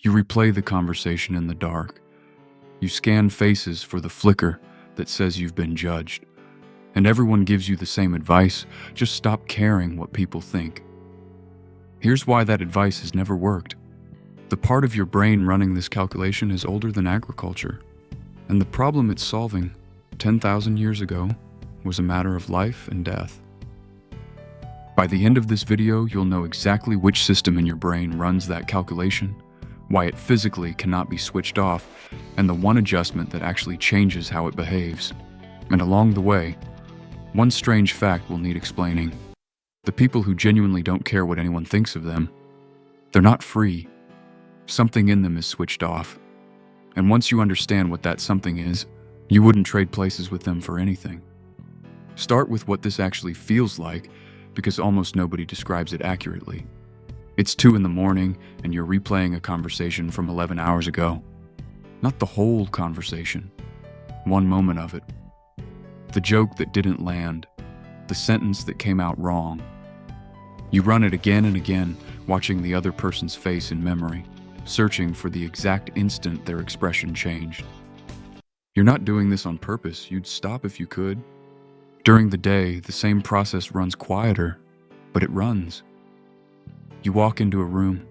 You replay the conversation in the dark. You scan faces for the flicker that says you've been judged. And everyone gives you the same advice: just stop caring what people think. Here's why that advice has never worked. The part of your brain running this calculation is older than agriculture. And the problem it's solving 10,000 years ago was a matter of life and death. By the end of this video, you'll know exactly which system in your brain runs that calculation, why it physically cannot be switched off, and the one adjustment that actually changes how it behaves. And along the way, one strange fact will need explaining. The people who genuinely don't care what anyone thinks of them, they're not free. Something in them is switched off. And once you understand what that something is, you wouldn't trade places with them for anything. Start with what this actually feels like, because almost nobody describes it accurately. It's 2 in the morning and you're replaying a conversation from 11 hours ago. Not the whole conversation. One moment of it. The joke that didn't land. The sentence that came out wrong. You run it again and again, watching the other person's face in memory, searching for the exact instant their expression changed. You're not doing this on purpose. You'd stop if you could. During the day, the same process runs quieter, but it runs. You walk into a room,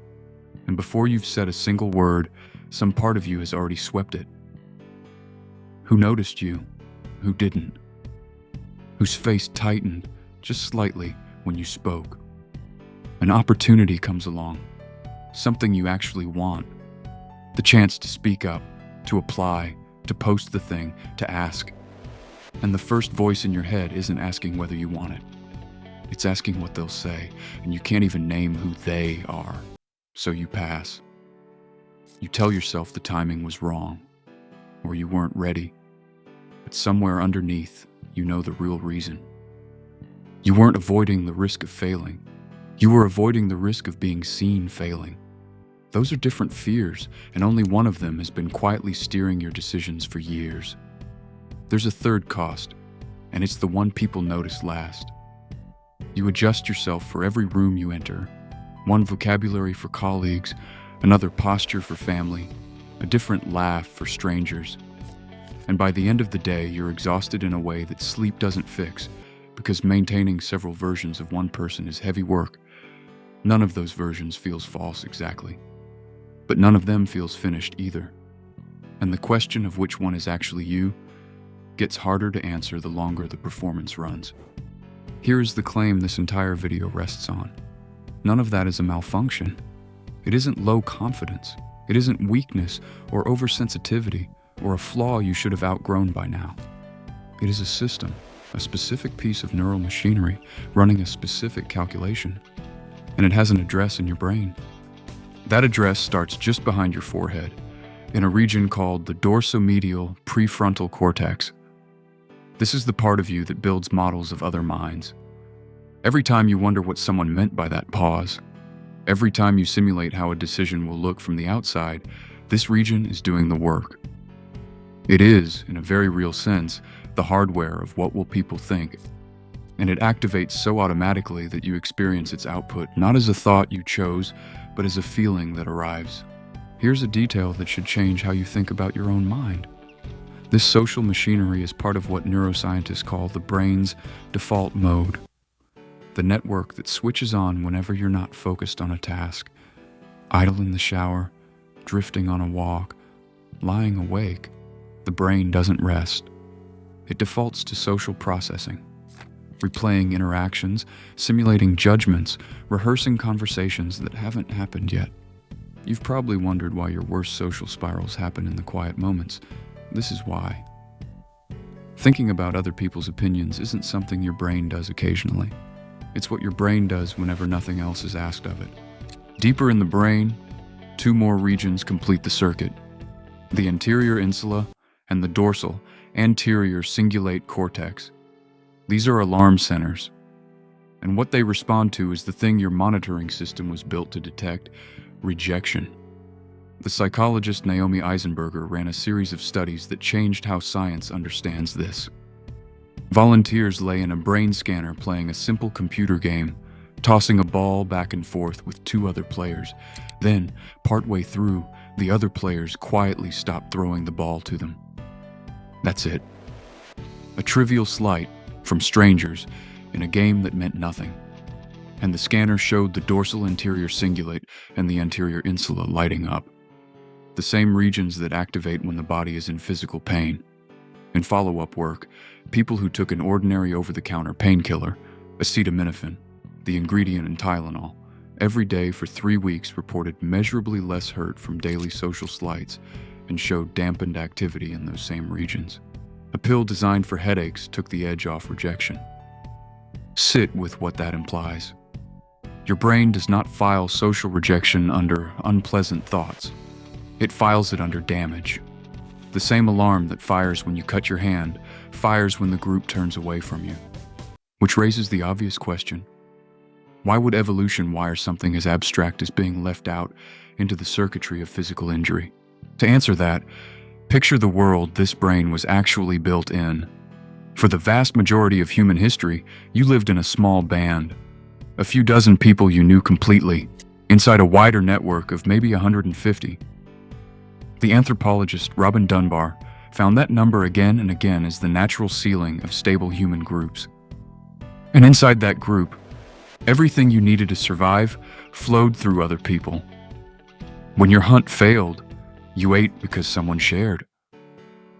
and before you've said a single word, some part of you has already swept it. Who noticed you? Who didn't? Whose face tightened just slightly when you spoke? An opportunity comes along, something you actually want. The chance to speak up, to apply, to post the thing, to ask. And the first voice in your head isn't asking whether you want it. It's asking what they'll say, and you can't even name who they are. So you pass. You tell yourself the timing was wrong, or you weren't ready. But somewhere underneath, you know the real reason. You weren't avoiding the risk of failing. You were avoiding the risk of being seen failing. Those are different fears, and only one of them has been quietly steering your decisions for years. There's a third cost, and it's the one people notice last. You adjust yourself for every room you enter. One vocabulary for colleagues, another posture for family, a different laugh for strangers. And by the end of the day, you're exhausted in a way that sleep doesn't fix, because maintaining several versions of one person is heavy work. None of those versions feels false exactly, but none of them feels finished either. And the question of which one is actually you gets harder to answer the longer the performance runs. Here is the claim this entire video rests on. None of that is a malfunction. It isn't low confidence. It isn't weakness or oversensitivity or a flaw you should have outgrown by now. It is a system, a specific piece of neural machinery running a specific calculation. And it has an address in your brain. That address starts just behind your forehead, in a region called the dorsomedial prefrontal cortex. This is the part of you that builds models of other minds. Every time you wonder what someone meant by that pause, every time you simulate how a decision will look from the outside, this region is doing the work. It is, in a very real sense, the hardware of what will people think. And it activates so automatically that you experience its output not as a thought you chose, but as a feeling that arrives. Here's a detail that should change how you think about your own mind. This social machinery is part of what neuroscientists call the brain's default mode. The network that switches on whenever you're not focused on a task, idle in the shower, drifting on a walk, lying awake. The brain doesn't rest. It defaults to social processing, replaying interactions, simulating judgments, rehearsing conversations that haven't happened yet. You've probably wondered why your worst social spirals happen in the quiet moments. This is why. Thinking about other people's opinions isn't something your brain does occasionally. It's what your brain does whenever nothing else is asked of it. Deeper in the brain, 2 more regions complete the circuit. The anterior insula and the dorsal, anterior cingulate cortex. These are alarm centers. And what they respond to is the thing your monitoring system was built to detect: rejection. The psychologist Naomi Eisenberger ran a series of studies that changed how science understands this. Volunteers lay in a brain scanner playing a simple computer game, tossing a ball back and forth with 2 other players. Then, partway through, the other players quietly stopped throwing the ball to them. That's it. A trivial slight from strangers in a game that meant nothing. And the scanner showed the dorsal anterior cingulate and the anterior insula lighting up. The same regions that activate when the body is in physical pain. In follow-up work, people who took an ordinary over-the-counter painkiller, acetaminophen, the ingredient in Tylenol, every day for 3 weeks reported measurably less hurt from daily social slights and showed dampened activity in those same regions. A pill designed for headaches took the edge off rejection. Sit with what that implies. Your brain does not file social rejection under unpleasant thoughts. It files it under damage. The same alarm that fires when you cut your hand fires when the group turns away from you. Which raises the obvious question: why would evolution wire something as abstract as being left out into the circuitry of physical injury? To answer that, picture the world this brain was actually built in. For the vast majority of human history, you lived in a small band. A few dozen people you knew completely, inside a wider network of maybe 150. The anthropologist Robin Dunbar found that number again and again as the natural ceiling of stable human groups. And inside that group, everything you needed to survive flowed through other people. When your hunt failed, you ate because someone shared.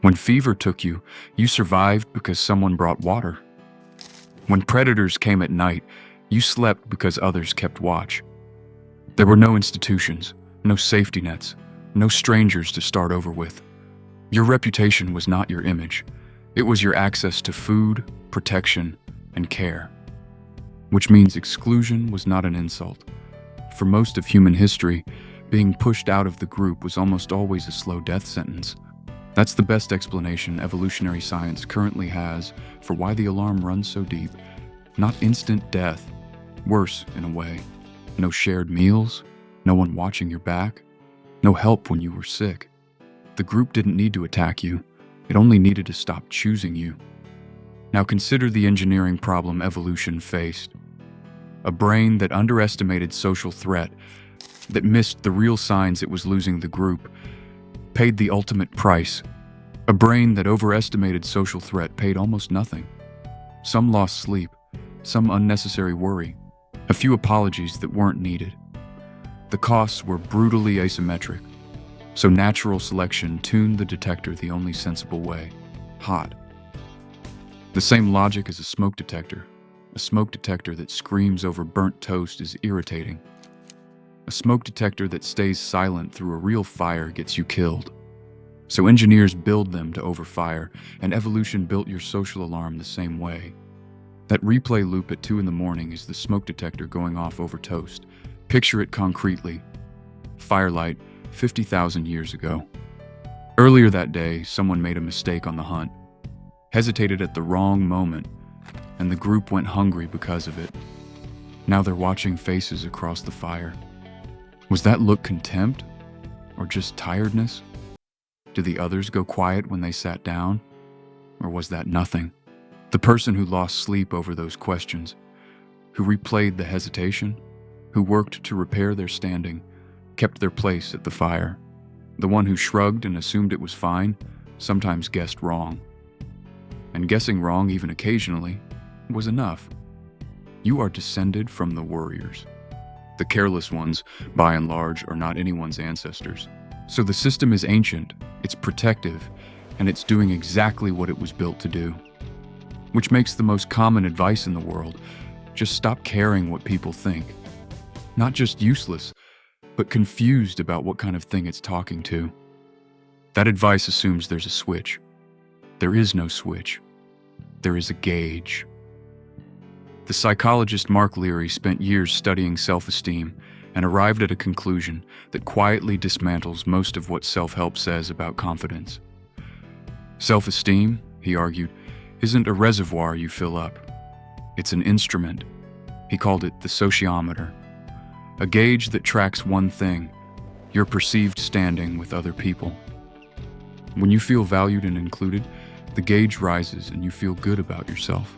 When fever took you, you survived because someone brought water. When predators came at night, you slept because others kept watch. There were no institutions, no safety nets, no strangers to start over with. Your reputation was not your image. It was your access to food, protection, and care. Which means exclusion was not an insult. For most of human history, being pushed out of the group was almost always a slow death sentence. That's the best explanation evolutionary science currently has for why the alarm runs so deep. Not instant death. Worse, in a way. No shared meals, no one watching your back, no help when you were sick. The group didn't need to attack you. It only needed to stop choosing you. Now consider the engineering problem evolution faced. A brain that underestimated social threat, that missed the real signs it was losing the group, paid the ultimate price. A brain that overestimated social threat paid almost nothing. Some lost sleep, some unnecessary worry, a few apologies that weren't needed. The costs were brutally asymmetric, so natural selection tuned the detector the only sensible way: hot. The same logic as a smoke detector. A smoke detector that screams over burnt toast is irritating. A smoke detector that stays silent through a real fire gets you killed. So engineers build them to overfire, and evolution built your social alarm the same way. That replay loop at 2 in the morning is the smoke detector going off over toast. Picture it concretely. Firelight, 50,000 years ago. Earlier that day, someone made a mistake on the hunt, hesitated at the wrong moment, and the group went hungry because of it. Now they're watching faces across the fire. Was that look contempt? Or just tiredness? Did the others go quiet when they sat down? Or was that nothing? The person who lost sleep over those questions, who replayed the hesitation, who worked to repair their standing, kept their place at the fire. The one who shrugged and assumed it was fine, sometimes guessed wrong. And guessing wrong, even occasionally, was enough. You are descended from the warriors. The careless ones, by and large, are not anyone's ancestors. So the system is ancient, it's protective, and it's doing exactly what it was built to do. Which makes the most common advice in the world: just stop caring what people think. Not just useless, but confused about what kind of thing it's talking to. That advice assumes there's a switch. There is no switch. There is a gauge. The psychologist Mark Leary spent years studying self-esteem and arrived at a conclusion that quietly dismantles most of what self-help says about confidence. Self-esteem, he argued, isn't a reservoir you fill up. It's an instrument. He called it the sociometer. A gauge that tracks one thing: your perceived standing with other people. When you feel valued and included, the gauge rises and you feel good about yourself.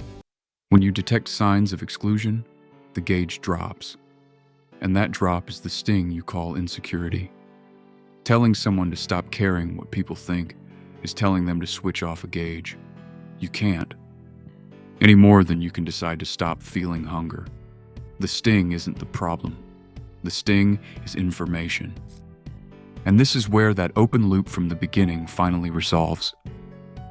When you detect signs of exclusion, the gauge drops. And that drop is the sting you call insecurity. Telling someone to stop caring what people think is telling them to switch off a gauge. You can't. Any more than you can decide to stop feeling hunger. The sting isn't the problem. The sting is information. And this is where that open loop from the beginning finally resolves.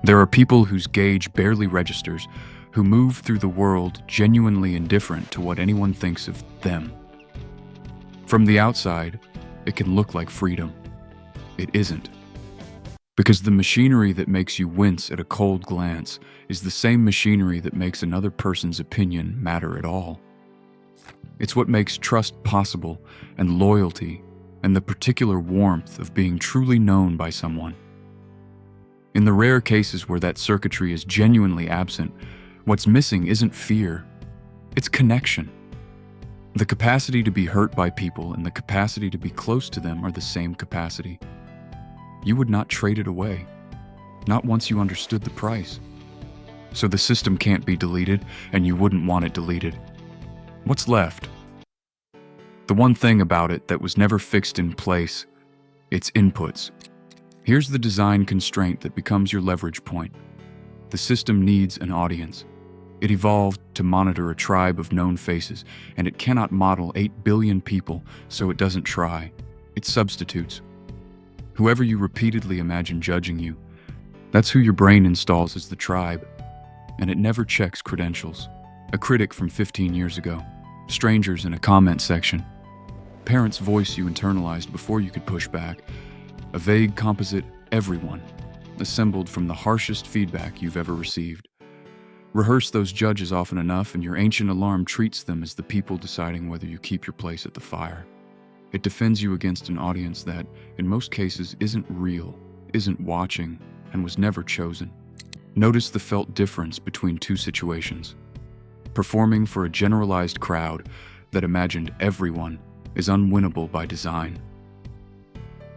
There are people whose gauge barely registers, who move through the world genuinely indifferent to what anyone thinks of them. From the outside, it can look like freedom. It isn't. Because the machinery that makes you wince at a cold glance is the same machinery that makes another person's opinion matter at all. It's what makes trust possible, and loyalty, and the particular warmth of being truly known by someone. In the rare cases where that circuitry is genuinely absent, what's missing isn't fear, it's connection. The capacity to be hurt by people and the capacity to be close to them are the same capacity. You would not trade it away, not once you understood the price. So the system can't be deleted, and you wouldn't want it deleted. What's left? The one thing about it that was never fixed in place, its inputs. Here's the design constraint that becomes your leverage point. The system needs an audience. It evolved to monitor a tribe of known faces, and it cannot model 8 billion people, so it doesn't try. It substitutes. Whoever you repeatedly imagine judging you, that's who your brain installs as the tribe. And it never checks credentials. A critic from 15 years ago. Strangers in a comment section. Parents' voice you internalized before you could push back. A vague composite everyone, assembled from the harshest feedback you've ever received. Rehearse those judges often enough and your ancient alarm treats them as the people deciding whether you keep your place at the fire. It defends you against an audience that, in most cases, isn't real, isn't watching, and was never chosen. Notice the felt difference between two situations. Performing for a generalized crowd that imagined everyone is unwinnable by design.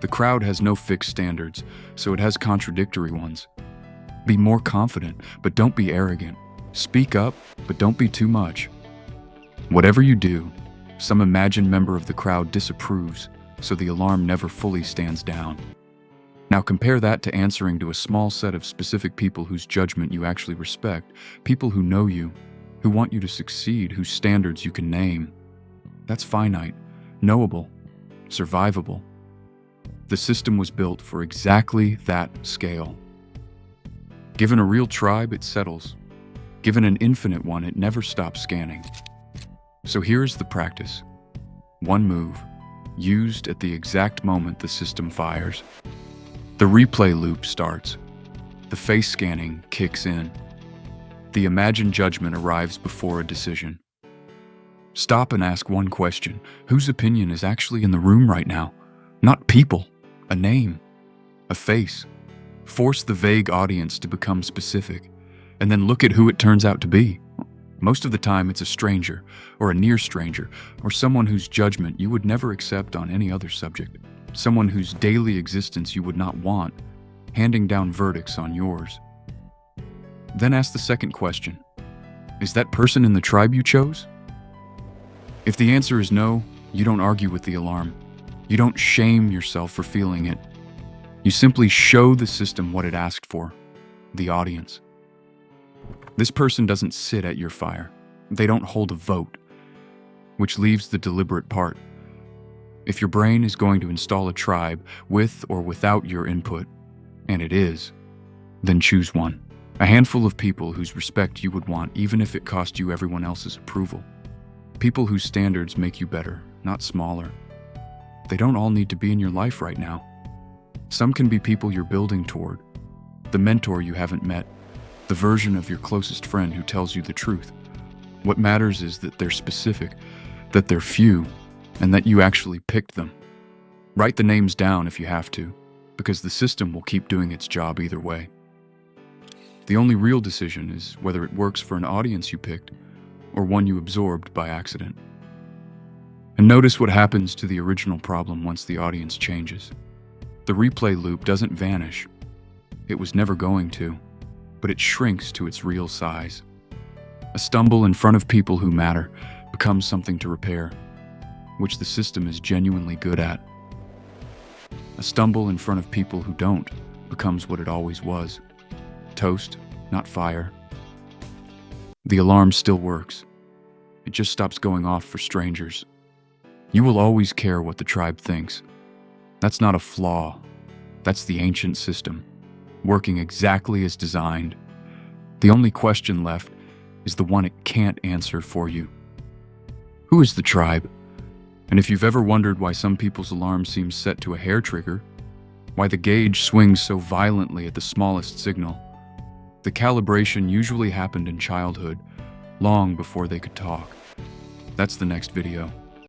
The crowd has no fixed standards, so it has contradictory ones. Be more confident, but don't be arrogant. Speak up, but don't be too much. Whatever you do, some imagined member of the crowd disapproves, so the alarm never fully stands down. Now compare that to answering to a small set of specific people whose judgment you actually respect, people who know you, who want you to succeed, whose standards you can name. That's finite, knowable, survivable. The system was built for exactly that scale. Given a real tribe, it settles. Given an infinite one, it never stops scanning. So here's the practice. One move, used at the exact moment the system fires. The replay loop starts. The face scanning kicks in. The imagined judgment arrives before a decision. Stop and ask one question. Whose opinion is actually in the room right now? Not people, a name, a face. Force the vague audience to become specific, and then look at who it turns out to be. Most of the time it's a stranger, or a near stranger, or someone whose judgment you would never accept on any other subject. Someone whose daily existence you would not want, handing down verdicts on yours. Then ask the second question. Is that person in the tribe you chose? If the answer is no, you don't argue with the alarm. You don't shame yourself for feeling it. You simply show the system what it asked for, the audience. This person doesn't sit at your fire. They don't hold a vote, which leaves the deliberate part. If your brain is going to install a tribe with or without your input, and it is, then choose one. A handful of people whose respect you would want even if it cost you everyone else's approval. People whose standards make you better, not smaller. They don't all need to be in your life right now. Some can be people you're building toward, the mentor you haven't met, the version of your closest friend who tells you the truth. What matters is that they're specific, that they're few, and that you actually picked them. Write the names down if you have to, because the system will keep doing its job either way. The only real decision is whether it works for an audience you picked or one you absorbed by accident. And notice what happens to the original problem once the audience changes. The replay loop doesn't vanish. It was never going to, but it shrinks to its real size. A stumble in front of people who matter becomes something to repair, which the system is genuinely good at. A stumble in front of people who don't becomes what it always was. Toast, not fire. The alarm still works. It just stops going off for strangers. You will always care what the tribe thinks. That's not a flaw. That's the ancient system, working exactly as designed. The only question left is the one it can't answer for you. Who is the tribe? And if you've ever wondered why some people's alarm seems set to a hair trigger, why the gauge swings so violently at the smallest signal, the calibration usually happened in childhood, long before they could talk. That's the next video.